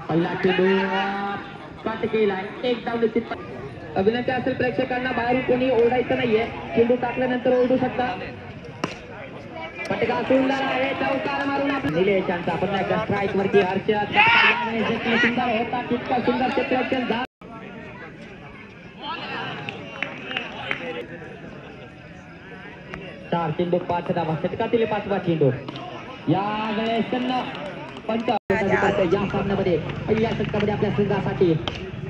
पहिला चेंडू कट केलाय, एक धाव निश्चित. विनंती असेल प्रेक्षकांना बाहेरून कोणी ओरडायचं नाहीये, चेंडू टाकल्यानंतर ओरडू शकता. फटका सुंदर आहे, चौकार मारून निलेशांचा पुन्हा एकदा स्ट्राईक वरती हर्षद सुंदर होता, तितका सुंदर क्षेत्ररक्षण झालं. चार चेंडू 5 धावा, षटकातील 5वा चेंडू. यावेळेस पंच या सामन्यामध्ये पहिल्या षटकामध्ये आपल्या संघासाठी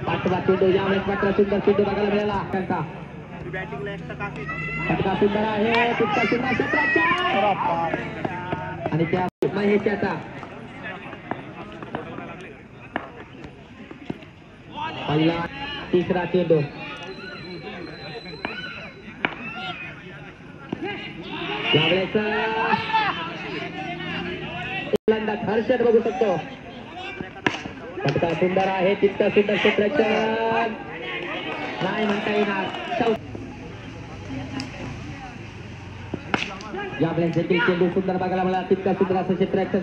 5वा चेंडू. यावेळेस मात्र सुंदर चेंडू बघायला मिळाला त्यांचा. फटका सुंदर आहे, तितका सुंदर क्षेत्ररक्षण आणि त्या महेशाचा पहिला 3रा चेंडू. यावेळेस हर्षद बघू शकतो. फटका सुंदर आहे, तितका सुंदर क्षेत्ररक्षण नाही म्हणता येणार. यावेळेस देखील चेंडू सुंदर बघायला मला, तितका सुंदर असं क्षेत्ररक्षण.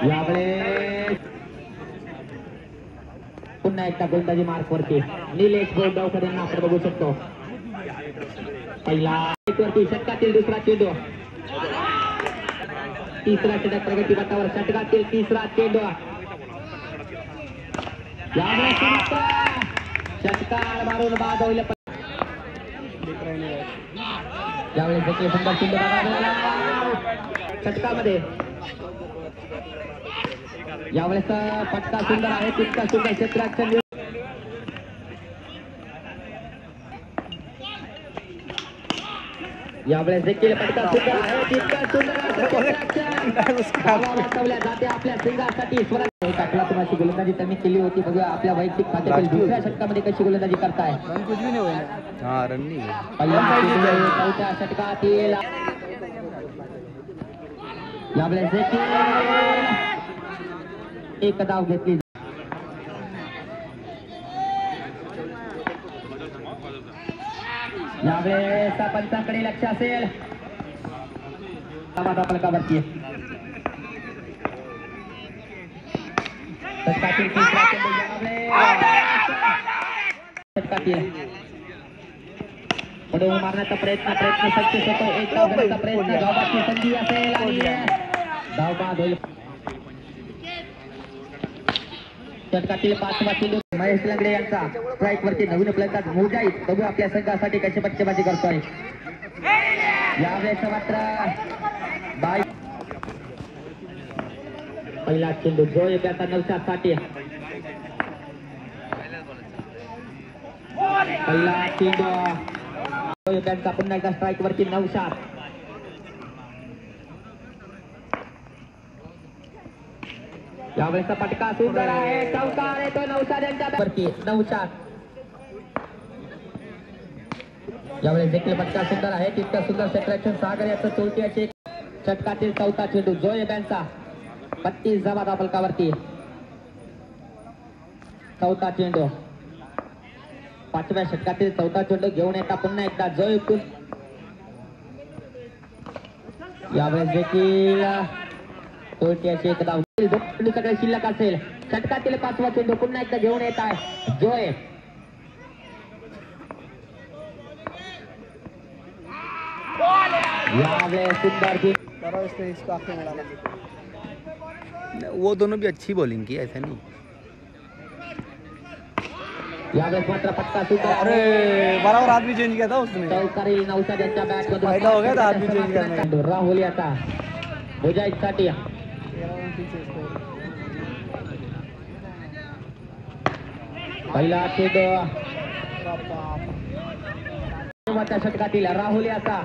यावेळेस पुन्हा एकदा गोलंदाजी मार्क वरती निलेश गोंडवकर यांना आपण बघू शकतो. पहिला वरती षटकातील 2रा चेंडू. 3रा षटक प्रगती पथावर, षटकातील 3रा चेंडू. यावेळेस षटकार मारून बाद होईल. यावेळेस देखील सुंदर चेंडू षटकामध्ये. यावेळेस फटका सुंदर आहे, तितका सुंदर क्षेत्ररक्षण. यावेळेस देखील फटका सुंदर आहे, तितका सुंदर वाचवल्या जाते आपल्या संघासाठी. टाकला तुम्हाला गोलंदाजी त्यांनी केली होती, बघूया आपल्या वैयक्तिक खात्यातील 2ऱ्या षटकामध्ये कशी गोलंदाजी करताय. चौथ्या षटकातील यावेळेस एक धाव घेतली. यावेळेस पंचांकडे लक्ष असेल. फलकावरती षटकातील 3रा षटकातील पुढे मारण्याचा प्रयत्न सक्सेस होतो. एक धाव घेण्याचा प्रयत्न, धावबादची संधी असेल आणि धावबाद होईल. षटकातील 5वा चेंडू. महेश लंगडे यांचा स्ट्राईक वरती नवीन फलंदाज मुजाहिद बघू आपल्या संघासाठी कशी फटकेबाजी करतोय. यावेळेस मात्र पहिला चेंडू जो त्याचा 960. पहिला चेंडू त्यांचा पुन्हा एकदा स्ट्राईक वरती 960. यावेळेस फटका सुंदर आहे, चौकार येतो 960 यांच्या वरती 960. यावेळेस देखील फटका सुंदर आहे, तितका सुंदर क्षेत्ररक्षण. सागर याचं चौथ्याचे षटकातील 4था चेंडू. जोय त्यांचा 32 धावा फलकावरती. 4था चेंडू. 5व्या षटकातील 4था चेंडू घेऊन येता पुन्हा एकदा जोय. यावेळेस देखील चौथ्याचे एक धाव. सगळे शिल्लक असेल. षटकातील 5वा चेंडू पुन्हा एकदा घेऊन येत आहे जोय. यावेळेस सुंदर वो दोनों भी अच्छी बॉलिंग की, ऐसा नहीं. यावेळेस मात्र फटका सुंदर. अरे बराबर आदमी चेंज किया था उसने. चौकारी 960 यांच्या बॅट मधून फायदा हो गया था आदमी चेंज करने. राहुल याचा मुजाहिदसाठी. पहिला चेंडू षटकातील राहुल याचा.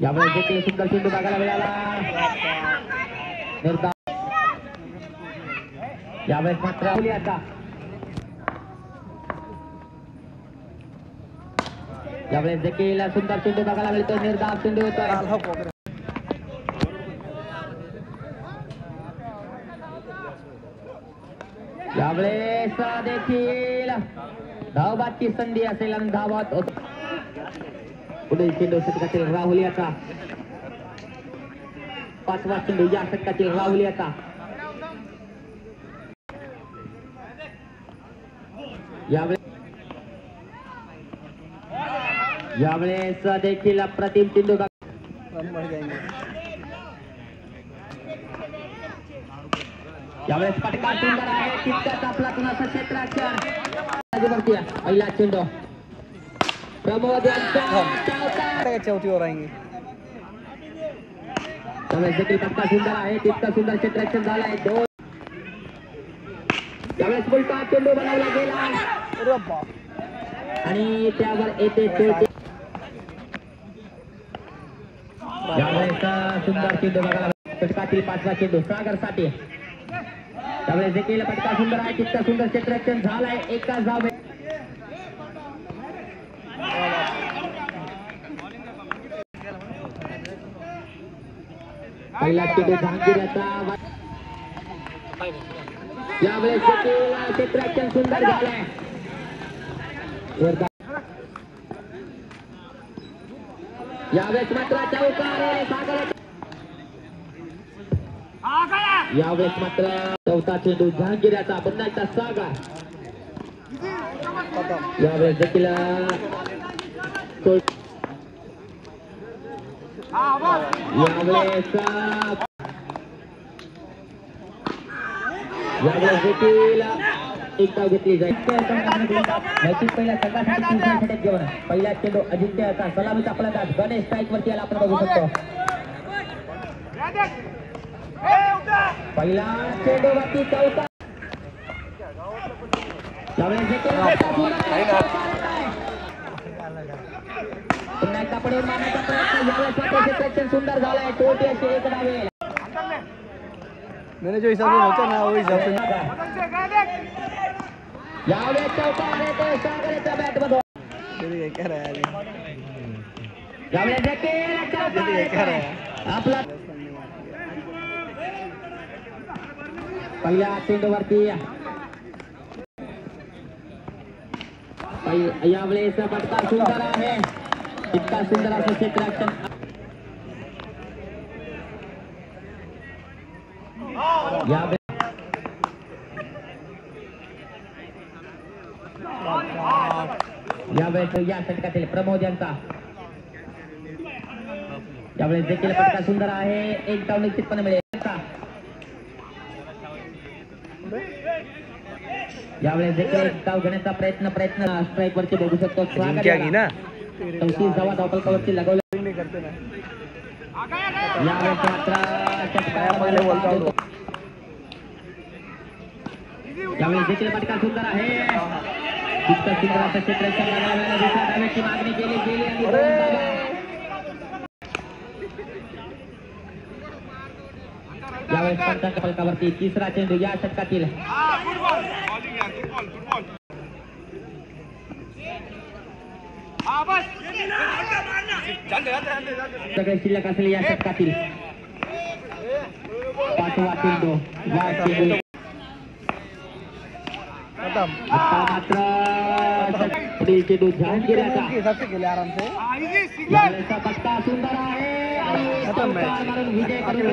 यावेळेस देखील सुंदर चेंडू बघायला मिळाला. यावेळेस मात्र राहुल याचा. यावेळेस देखील सुंदर चेंडू बघायला मिळतो. निर्धाव चेंडू होतो. यावेळेस देखील धावबादची संधी असेल आणि धावत होत. पुढील चेंडू षटकातील राहुल याचा 5वा चेंडू या षटकातील राहुल याचा यावेळेस देखील अप्रतिम चेंडू यावेळेस फटका सुंदर आहे तितकाच आपला कुणाचा क्षेत्राक्षर पहिला चेंडू प्रमोद यांचा चौथीवर आएंगे त्यावेळेस देखील फटका सुंदर आहे तितका सुंदर क्षेत्राक्षर झाला आहे 2 यावेळेस उलटा चेंडू बनवला गेला आणि त्यावर येते चेंडू यावेळेस सुंदर चेंडू बघायला षटकातील 5वा चेंडू सागर साठी त्यावेळेस देखील फटका सुंदर आहे तितका सुंदर क्षेत्ररक्षण झालाय एकाच धाव पहिला चेंडू जहांगीर याचा यावेळेस देखील क्षेत्ररक्षण सुंदर झालंय यावेळेस मात्र चौकार सागर यावेळेस मात्र चौथा चेंडू जहांगीर याचा पुन्हा एकदा सागर यावेळेस देखील यावेळेस देखील एक धाव घेतली जाईल पहिल्या संघासाठी घेऊन पहिला चेंडू अजिंक्य याचा सलामीचा फलंदाज गणेश स्ट्राईक वरती याला आपण बघू शकतो पहिला चेंडू वरती चौथा पुन्हा एकदा पुढे मारण्याचा प्रयत्न यावेळेस सुंदर झालाय टोट अशी एक धावे मैंने जो हिसाब से सोचा ना वो हिसाब से यावेळेस चौकार येतोय सागरच्या बॅट मधून क्या रहा है यावेळेस देखील चौकार आपला पहिल्या चेंडूवरती यावेळेस फटका सुंदर आहे इतका सुंदर असं क्षेत्ररक्षण यावेळेस या षटकातील प्रमोद यांचा यावेळेस देखील फटका सुंदर आहे एक धाव निश्चितपणे मिळेल यावेळेस देखील एक धाव घेण्याचा प्रयत्न स्ट्राईक वरती बघू शकतो ना 34 धावा धावफलकावरती लगवल्या करते ना यावेळेस मात्र यावेळेस देखील फटका सुंदर आहे इतका सुंदर असं क्षेत्ररक्षण बघायला दुसऱ्या धावेची मागणी केली गेली आणि यावेळेस पंचांक फलकावरती तिसरा चेंडू या षटकातील सगळे शिल्लक असेल या षटकातील 5वा चेंडू या चेंडू आता मात्र पुढील चेंडू जहांगीर याचा फटका सुंदर आहे आणि विजय करून